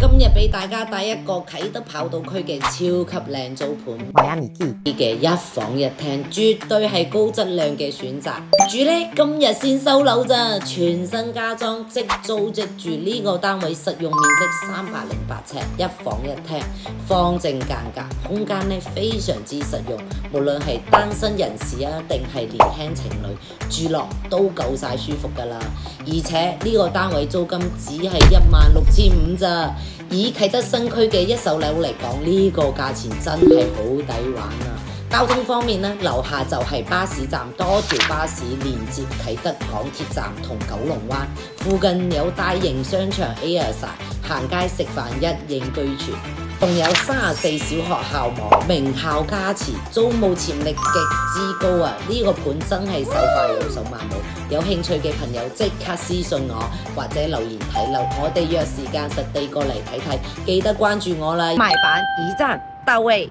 今日俾大家帶一個啟德跑道區嘅超級靚租盤，邁阿密基嘅一房一廳，絕對係高質量嘅選擇。住呢，今日先收樓咋，全新加裝，即租即住。呢個單位實用面積308尺，一房一廳，方正間隔，空間呢非常之實用。無論係單身人士啊，定係年輕情侶住落都夠晒舒服噶啦。而且呢個單位租金只係16500咋，以啟德新區嘅一手樓嚟講，呢個價錢真係好抵玩啊！交通方面呢，樓下就係巴士站，多條巴士連接啟德港鐵站同九龍灣，附近有大型商場 Airside， 行街食飯一應俱全，仲有34小學校網，名校加持，租務潛力極之高啊！呢個盤真係手快有手慢冇，有興趣嘅朋友即刻私信我或者留言睇樓，我哋約時間實地過嚟睇睇，記得關注我啦！買房一站到位。